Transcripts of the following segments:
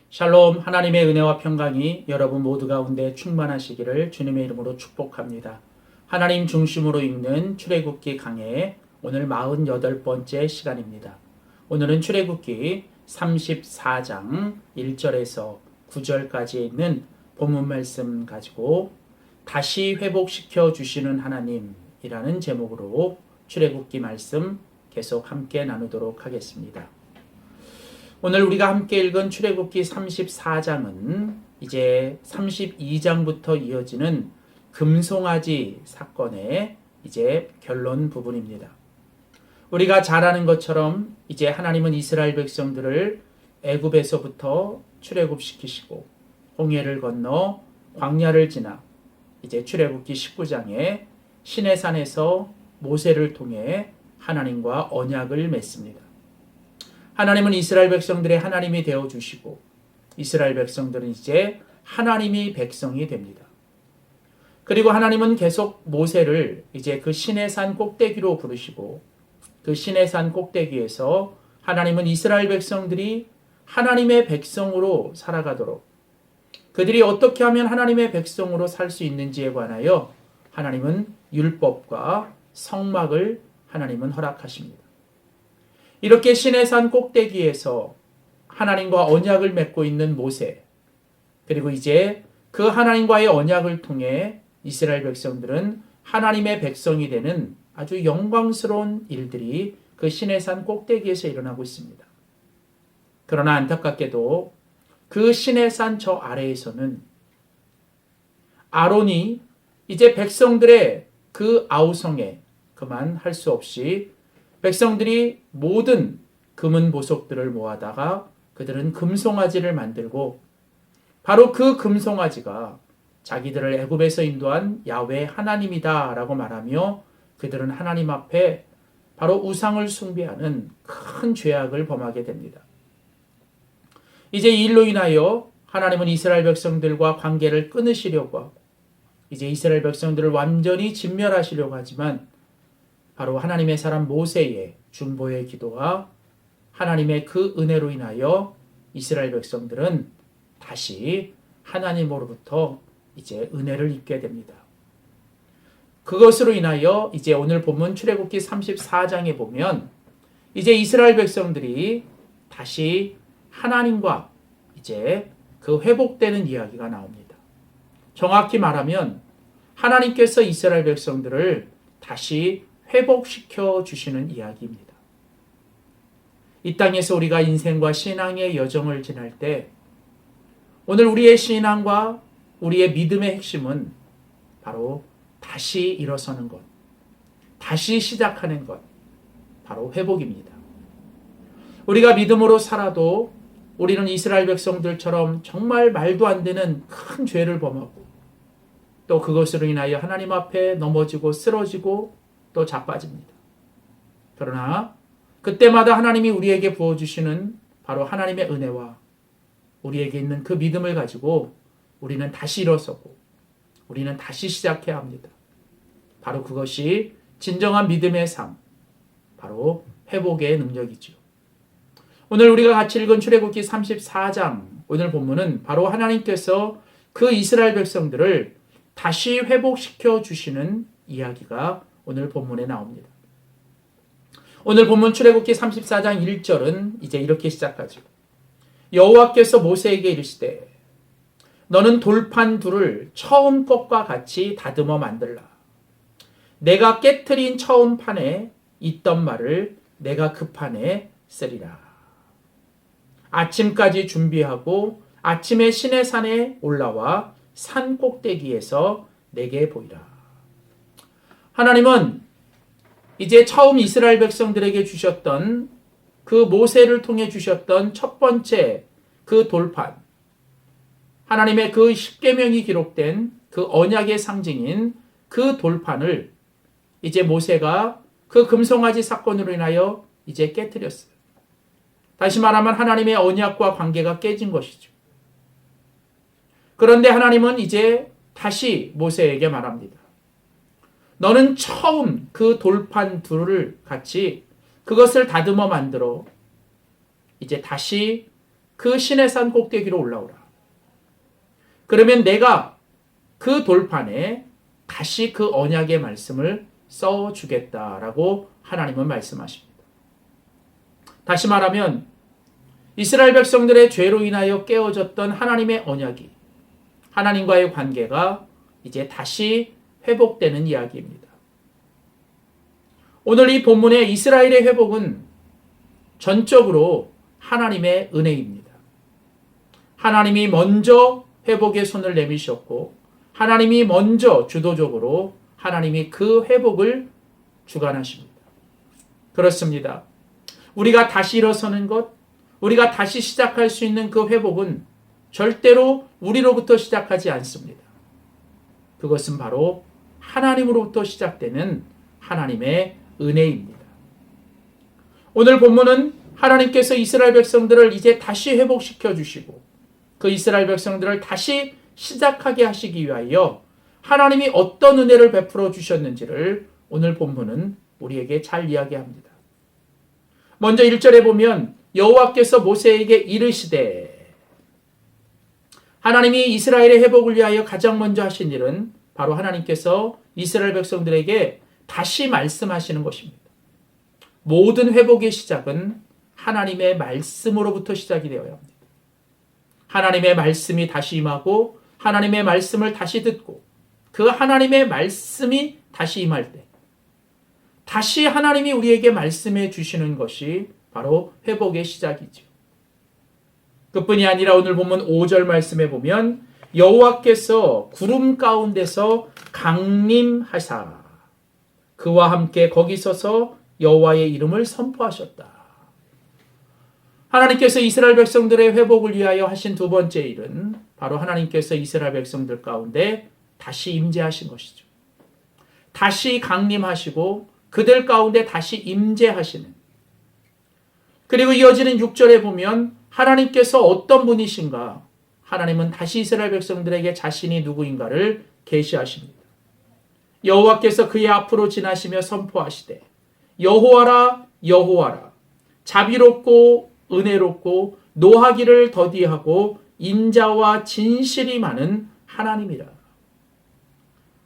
샬롬, 하나님의 은혜와 평강이 여러분 모두 가운데 충만하시기를 주님의 이름으로 축복합니다. 하나님 중심으로 읽는 출애굽기 강해 오늘 48번째 시간입니다. 오늘은 출애굽기 34장 1절에서 9절까지 있는 본문 말씀 가지고 다시 회복시켜 주시는 하나님이라는 제목으로 출애굽기 말씀 계속 함께 나누도록 하겠습니다. 오늘 우리가 함께 읽은 출애굽기 34장은 이제 32장부터 이어지는 금송아지 사건의 이제 결론 부분입니다. 우리가 잘 아는 것처럼 이제 하나님은 이스라엘 백성들을 애굽에서부터 출애굽시키시고 홍해를 건너 광야를 지나 이제 출애굽기 19장에 시내산에서 모세를 통해 하나님과 언약을 맺습니다. 하나님은 이스라엘 백성들의 하나님이 되어주시고 이스라엘 백성들은 이제 하나님이 백성이 됩니다. 그리고 하나님은 계속 모세를 이제 그 시내산 꼭대기로 부르시고 그 시내산 꼭대기에서 하나님은 이스라엘 백성들이 하나님의 백성으로 살아가도록 그들이 어떻게 하면 하나님의 백성으로 살 수 있는지에 관하여 하나님은 율법과 성막을 하나님은 허락하십니다. 이렇게 시내산 꼭대기에서 하나님과 언약을 맺고 있는 모세, 그리고 이제 그 하나님과의 언약을 통해 이스라엘 백성들은 하나님의 백성이 되는 아주 영광스러운 일들이 그 시내산 꼭대기에서 일어나고 있습니다. 그러나 안타깝게도 그 시내산 저 아래에서는 아론이 이제 백성들의 그 아우성에 그만 할 수 없이 백성들이 모든 금은 보석들을 모아다가 그들은 금송아지를 만들고 바로 그 금송아지가 자기들을 애굽에서 인도한 야훼 하나님이다 라고 말하며 그들은 하나님 앞에 바로 우상을 숭배하는 큰 죄악을 범하게 됩니다. 이제 이 일로 인하여 하나님은 이스라엘 백성들과 관계를 끊으시려고 하고 이제 이스라엘 백성들을 완전히 진멸하시려고 하지만 바로 하나님의 사람 모세의 중보의 기도와 하나님의 그 은혜로 인하여 이스라엘 백성들은 다시 하나님으로부터 이제 은혜를 입게 됩니다. 그것으로 인하여 이제 오늘 본문 출애굽기 34장에 보면 이제 이스라엘 백성들이 다시 하나님과 이제 그 회복되는 이야기가 나옵니다. 정확히 말하면 하나님께서 이스라엘 백성들을 다시 회복시켜 주시는 이야기입니다. 이 땅에서 우리가 인생과 신앙의 여정을 지날 때 오늘 우리의 신앙과 우리의 믿음의 핵심은 바로 다시 일어서는 것, 다시 시작하는 것, 바로 회복입니다. 우리가 믿음으로 살아도 우리는 이스라엘 백성들처럼 정말 말도 안 되는 큰 죄를 범하고 또 그것으로 인하여 하나님 앞에 넘어지고 쓰러지고 또 자빠집니다. 그러나 그때마다 하나님이 우리에게 부어주시는 바로 하나님의 은혜와 우리에게 있는 그 믿음을 가지고 우리는 다시 일어서고 우리는 다시 시작해야 합니다. 바로 그것이 진정한 믿음의 삶, 바로 회복의 능력이죠. 오늘 우리가 같이 읽은 출애굽기 34장 오늘 본문은 바로 하나님께서 그 이스라엘 백성들을 다시 회복시켜 주시는 이야기가 오늘 본문에 나옵니다. 오늘 본문 출애굽기 34장 1절은 이제 이렇게 시작하죠. 여호와께서 모세에게 이르시되 너는 돌판 둘을 처음 것과 같이 다듬어 만들라. 내가 깨트린 처음 판에 있던 말을 내가 그 판에 쓰리라. 아침까지 준비하고 아침에 시내산에 올라와 산 꼭대기에서 내게 보이라. 하나님은 이제 처음 이스라엘 백성들에게 주셨던 그 모세를 통해 주셨던 첫 번째 그 돌판, 하나님의 그 십계명이 기록된 그 언약의 상징인 그 돌판을 이제 모세가 그 금송아지 사건으로 인하여 이제 깨뜨렸어요. 다시 말하면 하나님의 언약과 관계가 깨진 것이죠. 그런데 하나님은 이제 다시 모세에게 말합니다. 너는 처음 그 돌판 둘을 같이 그것을 다듬어 만들어 이제 다시 그 시내산 꼭대기로 올라오라. 그러면 내가 그 돌판에 다시 그 언약의 말씀을 써주겠다라고 하나님은 말씀하십니다. 다시 말하면 이스라엘 백성들의 죄로 인하여 깨어졌던 하나님의 언약이, 하나님과의 관계가 이제 다시 회복되는 이야기입니다. 오늘 이 본문의 이스라엘의 회복은 전적으로 하나님의 은혜입니다. 하나님이 먼저 회복의 손을 내미셨고 하나님이 먼저 주도적으로 하나님이 그 회복을 주관하십니다. 그렇습니다. 우리가 다시 일어서는 것, 우리가 다시 시작할 수 있는 그 회복은 절대로 우리로부터 시작하지 않습니다. 그것은 바로 하나님으로부터 시작되는 하나님의 은혜입니다. 오늘 본문은 하나님께서 이스라엘 백성들을 이제 다시 회복시켜 주시고 그 이스라엘 백성들을 다시 시작하게 하시기 위하여 하나님이 어떤 은혜를 베풀어 주셨는지를 오늘 본문은 우리에게 잘 이야기합니다. 먼저 1절에 보면 여호와께서 모세에게 이르시되, 하나님이 이스라엘의 회복을 위하여 가장 먼저 하신 일은 바로 하나님께서 이스라엘 백성들에게 다시 말씀하시는 것입니다. 모든 회복의 시작은 하나님의 말씀으로부터 시작이 되어야 합니다. 하나님의 말씀이 다시 임하고 하나님의 말씀을 다시 듣고 그 하나님의 말씀이 다시 임할 때 다시 하나님이 우리에게 말씀해 주시는 것이 바로 회복의 시작이죠. 그뿐이 아니라 오늘 본문 5절 말씀에 보면 여호와께서 구름 가운데서 강림하사 그와 함께 거기 서서 여호와의 이름을 선포하셨다. 하나님께서 이스라엘 백성들의 회복을 위하여 하신 두 번째 일은 바로 하나님께서 이스라엘 백성들 가운데 다시 임재하신 것이죠. 다시 강림하시고 그들 가운데 다시 임재하시는. 그리고 이어지는 6절에 보면 하나님께서 어떤 분이신가? 하나님은 다시 이스라엘 백성들에게 자신이 누구인가를 계시하십니다. 여호와께서 그의 앞으로 지나시며 선포하시되 여호와라 여호와라 자비롭고 은혜롭고 노하기를 더디하고 인자와 진실이 많은 하나님이라.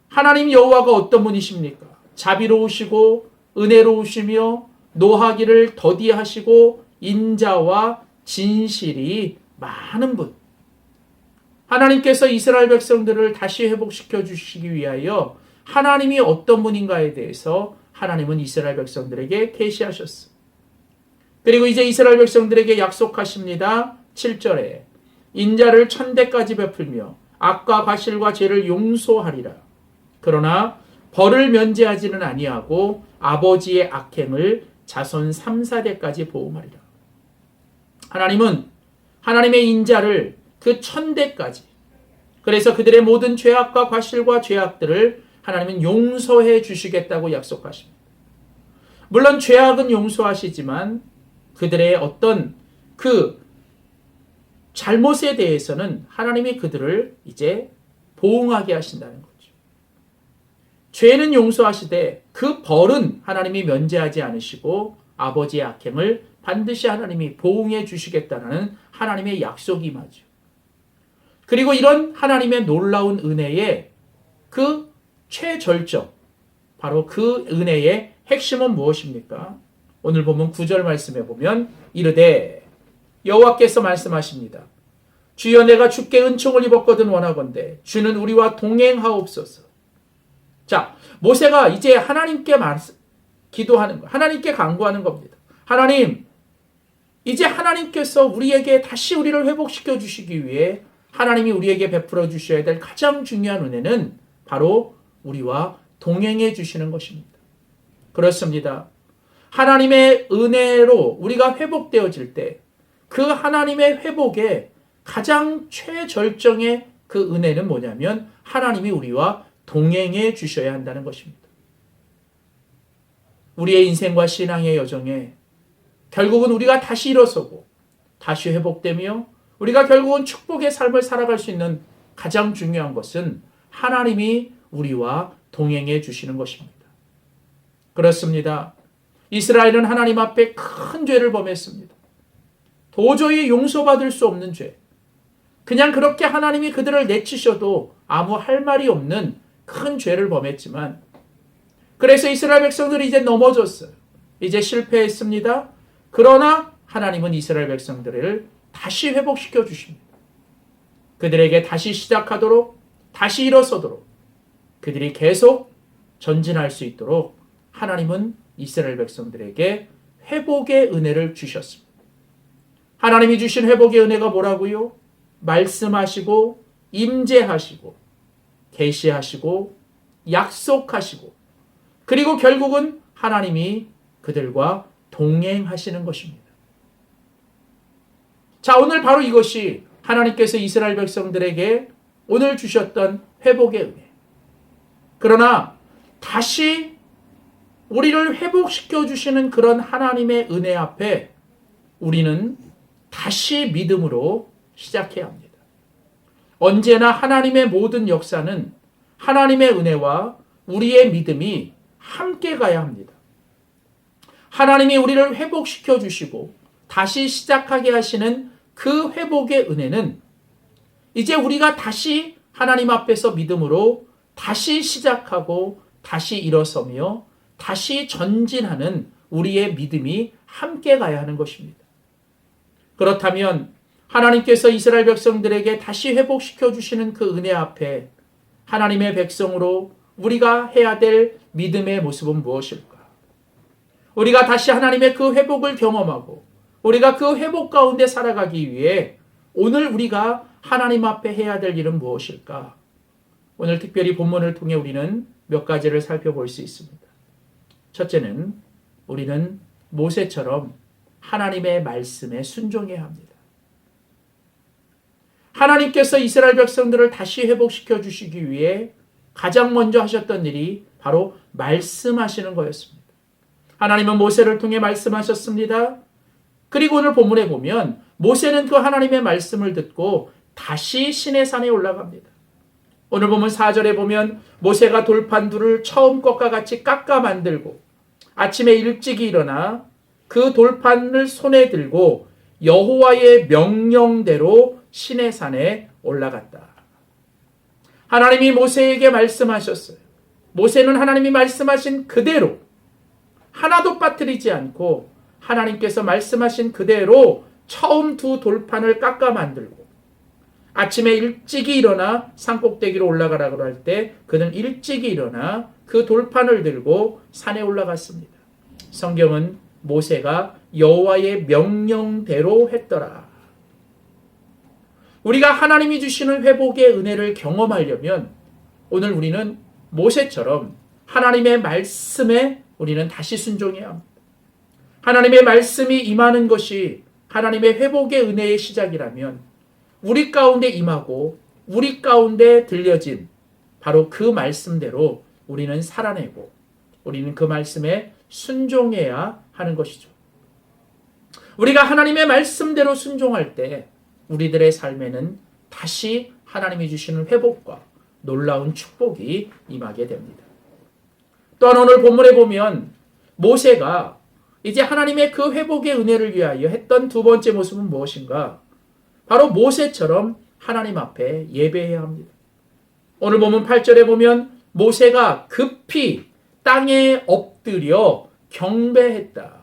하나님 여호와가 어떤 분이십니까? 자비로우시고 은혜로우시며 노하기를 더디하시고 인자와 진실이 많은 분. 하나님께서 이스라엘 백성들을 다시 회복시켜 주시기 위하여 하나님이 어떤 분인가에 대해서 하나님은 이스라엘 백성들에게 계시하셨습니다. 그리고 이제 이스라엘 백성들에게 약속하십니다. 7절에 인자를 1000대까지 베풀며 악과 과실과 죄를 용서하리라. 그러나 벌을 면제하지는 아니하고 아버지의 악행을 자손 3, 4대까지 보응하리라. 하나님은 하나님의 인자를 그 1000대까지, 그래서 그들의 모든 죄악과 과실과 죄악들을 하나님은 용서해 주시겠다고 약속하십니다. 물론 죄악은 용서하시지만 그들의 어떤 그 잘못에 대해서는 하나님이 그들을 이제 보응하게 하신다는 거죠. 죄는 용서하시되 그 벌은 하나님이 면제하지 않으시고 아버지의 악행을 반드시 하나님이 보응해 주시겠다는 하나님의 약속이 임하죠. 그리고 이런 하나님의 놀라운 은혜의 그 최절정, 바로 그 은혜의 핵심은 무엇입니까? 오늘 보면 9절 말씀에 보면 이르되 여호와께서 말씀하십니다. 주여 내가 주께 은총을 입었거든 원하건대 주는 우리와 동행하옵소서. 자, 모세가 이제 하나님께 기도하는 거, 하나님께 간구하는 겁니다. 하나님, 이제 하나님께서 우리에게 다시 우리를 회복시켜 주시기 위해 하나님이 우리에게 베풀어 주셔야 될 가장 중요한 은혜는 바로 우리와 동행해 주시는 것입니다. 그렇습니다. 하나님의 은혜로 우리가 회복되어질 때 그 하나님의 회복의 가장 최절정의 그 은혜는 뭐냐면 하나님이 우리와 동행해 주셔야 한다는 것입니다. 우리의 인생과 신앙의 여정에 결국은 우리가 다시 일어서고 다시 회복되며 우리가 결국은 축복의 삶을 살아갈 수 있는 가장 중요한 것은 하나님이 우리와 동행해 주시는 것입니다. 그렇습니다. 이스라엘은 하나님 앞에 큰 죄를 범했습니다. 도저히 용서받을 수 없는 죄. 그냥 그렇게 하나님이 그들을 내치셔도 아무 할 말이 없는 큰 죄를 범했지만, 그래서 이스라엘 백성들이 이제 넘어졌어요. 이제 실패했습니다. 그러나 하나님은 이스라엘 백성들을 다시 회복시켜 주십니다. 그들에게 다시 시작하도록, 다시 일어서도록, 그들이 계속 전진할 수 있도록 하나님은 이스라엘 백성들에게 회복의 은혜를 주셨습니다. 하나님이 주신 회복의 은혜가 뭐라고요? 말씀하시고, 임재하시고, 계시하시고, 약속하시고, 그리고 결국은 하나님이 그들과 동행하시는 것입니다. 자, 오늘 바로 이것이 하나님께서 이스라엘 백성들에게 오늘 주셨던 회복의 은혜. 그러나 다시 우리를 회복시켜 주시는 그런 하나님의 은혜 앞에 우리는 다시 믿음으로 시작해야 합니다. 언제나 하나님의 모든 역사는 하나님의 은혜와 우리의 믿음이 함께 가야 합니다. 하나님이 우리를 회복시켜 주시고 다시 시작하게 하시는 그 회복의 은혜는 이제 우리가 다시 하나님 앞에서 믿음으로 다시 시작하고 다시 일어서며 다시 전진하는 우리의 믿음이 함께 가야 하는 것입니다. 그렇다면 하나님께서 이스라엘 백성들에게 다시 회복시켜 주시는 그 은혜 앞에 하나님의 백성으로 우리가 해야 될 믿음의 모습은 무엇일까? 우리가 다시 하나님의 그 회복을 경험하고 우리가 그 회복 가운데 살아가기 위해 오늘 우리가 하나님 앞에 해야 될 일은 무엇일까? 오늘 특별히 본문을 통해 우리는 몇 가지를 살펴볼 수 있습니다. 첫째는 우리는 모세처럼 하나님의 말씀에 순종해야 합니다. 하나님께서 이스라엘 백성들을 다시 회복시켜 주시기 위해 가장 먼저 하셨던 일이 바로 말씀하시는 거였습니다. 하나님은 모세를 통해 말씀하셨습니다. 그리고 오늘 본문에 보면 모세는 그 하나님의 말씀을 듣고 다시 시내산에 올라갑니다. 오늘 본문 4절에 보면 모세가 돌판 둘을 처음 것과 같이 깎아 만들고 아침에 일찍이 일어나 그 돌판을 손에 들고 여호와의 명령대로 시내산에 올라갔다. 하나님이 모세에게 말씀하셨어요. 모세는 하나님이 말씀하신 그대로 하나도 빠뜨리지 않고 하나님께서 말씀하신 그대로 처음 두 돌판을 깎아 만들고 아침에 일찍이 일어나 산꼭대기로 올라가라고 할 때 그는 일찍이 일어나 그 돌판을 들고 산에 올라갔습니다. 성경은 모세가 여호와의 명령대로 했더라. 우리가 하나님이 주시는 회복의 은혜를 경험하려면 오늘 우리는 모세처럼 하나님의 말씀에 우리는 다시 순종해야 합니다. 하나님의 말씀이 임하는 것이 하나님의 회복의 은혜의 시작이라면 우리 가운데 임하고 우리 가운데 들려진 바로 그 말씀대로 우리는 살아내고 우리는 그 말씀에 순종해야 하는 것이죠. 우리가 하나님의 말씀대로 순종할 때 우리들의 삶에는 다시 하나님이 주시는 회복과 놀라운 축복이 임하게 됩니다. 또한 오늘 본문에 보면 모세가 이제 하나님의 그 회복의 은혜를 위하여 했던 두 번째 모습은 무엇인가? 바로 모세처럼 하나님 앞에 예배해야 합니다. 오늘 본문 8절에 보면 모세가 급히 땅에 엎드려 경배했다.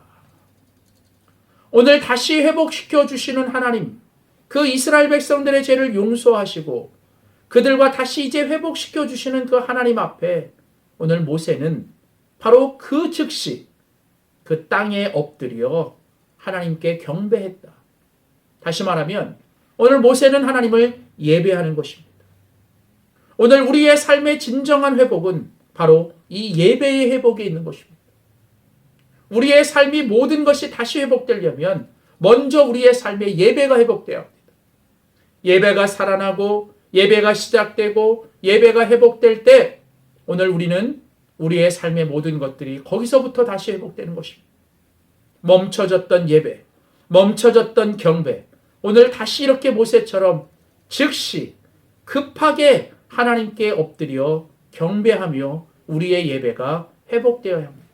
오늘 다시 회복시켜 주시는 하나님, 그 이스라엘 백성들의 죄를 용서하시고 그들과 다시 이제 회복시켜 주시는 그 하나님 앞에 오늘 모세는 바로 그 즉시 그 땅에 엎드려 하나님께 경배했다. 다시 말하면 오늘 모세는 하나님을 예배하는 것입니다. 오늘 우리의 삶의 진정한 회복은 바로 이 예배의 회복에 있는 것입니다. 우리의 삶이 모든 것이 다시 회복되려면 먼저 우리의 삶의 예배가 회복되어야 합니다. 예배가 살아나고 예배가 시작되고 예배가 회복될 때 오늘 우리는 우리의 삶의 모든 것들이 거기서부터 다시 회복되는 것입니다. 멈춰졌던 예배, 멈춰졌던 경배, 오늘 다시 이렇게 모세처럼 즉시 급하게 하나님께 엎드려 경배하며 우리의 예배가 회복되어야 합니다.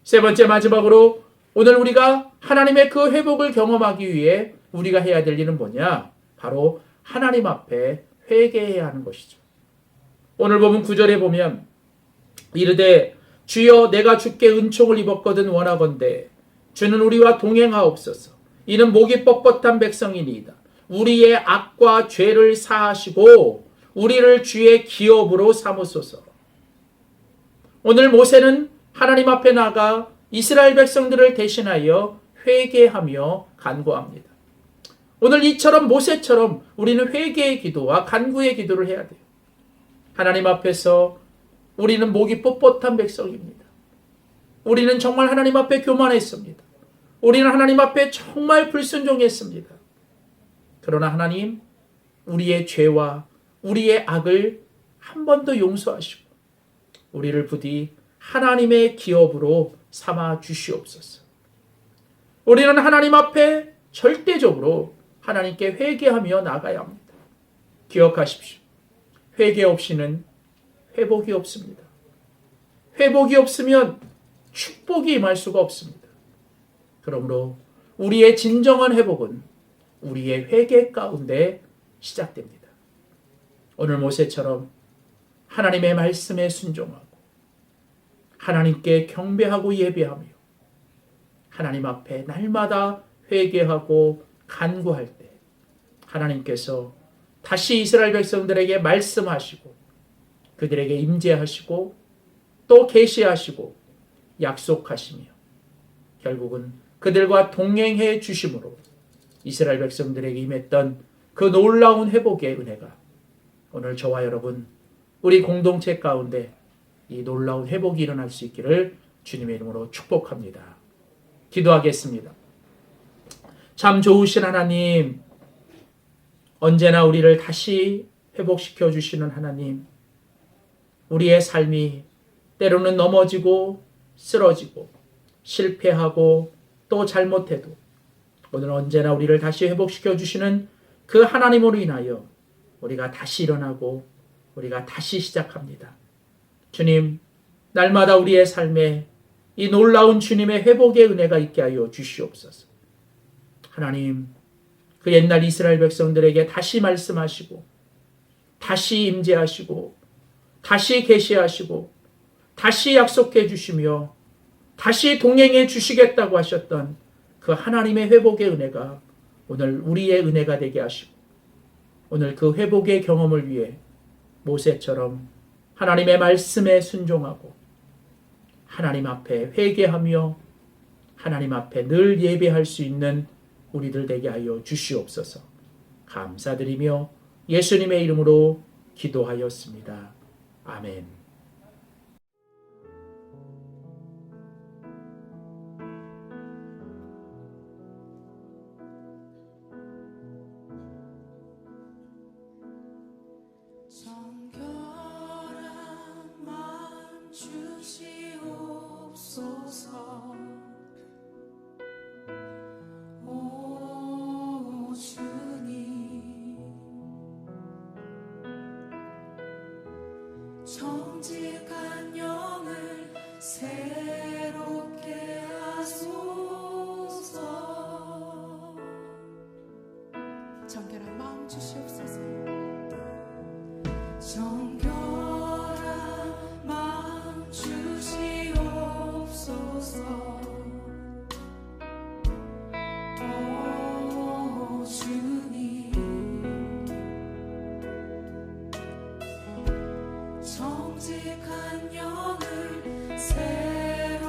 세 번째 마지막으로 오늘 우리가 하나님의 그 회복을 경험하기 위해 우리가 해야 될 일은 뭐냐? 바로 하나님 앞에 회개해야 하는 것이죠. 오늘 보면 9절에 보면 이르되 주여 내가 주께 은총을 입었거든 원하건대 주는 우리와 동행하옵소서. 이는 목이 뻣뻣한 백성이니이다. 우리의 악과 죄를 사하시고 우리를 주의 기업으로 삼으소서. 오늘 모세는 하나님 앞에 나가 이스라엘 백성들을 대신하여 회개하며 간구합니다. 오늘 이처럼 모세처럼 우리는 회개의 기도와 간구의 기도를 해야 돼요. 하나님 앞에서 우리는 목이 뻣뻣한 백성입니다. 우리는 정말 하나님 앞에 교만했습니다. 우리는 하나님 앞에 정말 불순종했습니다. 그러나 하나님, 우리의 죄와 우리의 악을 한 번 더 용서하시고 우리를 부디 하나님의 기업으로 삼아 주시옵소서. 우리는 하나님 앞에 절대적으로 하나님께 회개하며 나가야 합니다. 기억하십시오. 회개 없이는 회복이 없습니다. 회복이 없으면 축복이 임할 수가 없습니다. 그러므로 우리의 진정한 회복은 우리의 회개 가운데 시작됩니다. 오늘 모세처럼 하나님의 말씀에 순종하고 하나님께 경배하고 예배하며 하나님 앞에 날마다 회개하고 간구할 때 하나님께서 다시 이스라엘 백성들에게 말씀하시고 그들에게 임재하시고 또 계시하시고 약속하시며 결국은 그들과 동행해 주심으로 이스라엘 백성들에게 임했던 그 놀라운 회복의 은혜가 오늘 저와 여러분 우리 공동체 가운데 이 놀라운 회복이 일어날 수 있기를 주님의 이름으로 축복합니다. 기도하겠습니다. 참 좋으신 하나님, 언제나 우리를 다시 회복시켜 주시는 하나님, 우리의 삶이 때로는 넘어지고 쓰러지고 실패하고 또 잘못해도 오늘 언제나 우리를 다시 회복시켜 주시는 그 하나님으로 인하여 우리가 다시 일어나고 우리가 다시 시작합니다. 주님, 날마다 우리의 삶에 이 놀라운 주님의 회복의 은혜가 있게 하여 주시옵소서. 하나님, 그 옛날 이스라엘 백성들에게 다시 말씀하시고 다시 임재하시고 다시 계시하시고 다시 약속해 주시며 다시 동행해 주시겠다고 하셨던 그 하나님의 회복의 은혜가 오늘 우리의 은혜가 되게 하시고 오늘 그 회복의 경험을 위해 모세처럼 하나님의 말씀에 순종하고 하나님 앞에 회개하며 하나님 앞에 늘 예배할 수 있는 우리들 되게 하여 주시옵소서. 감사드리며 예수님의 이름으로 기도하였습니다. 아멘. 정결한 마음 주시옵소서. 오 주님, 정직한 영을 새롭게 하소서. 정결한 마음 주시옵소서. 정결한 마음 주시옵소서. 오 주님, 정직한 영을 새롭게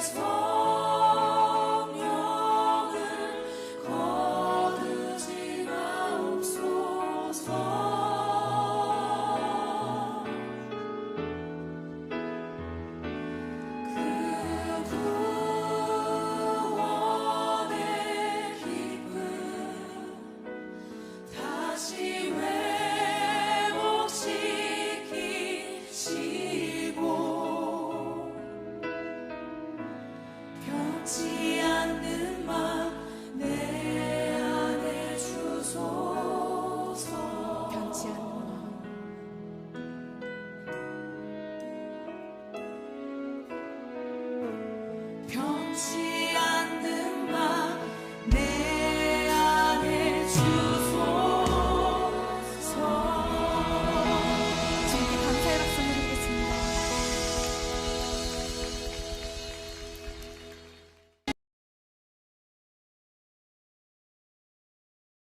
성령을 거두지 마옵소서. 그 구원의 기쁨 다시 회복시키시고 변치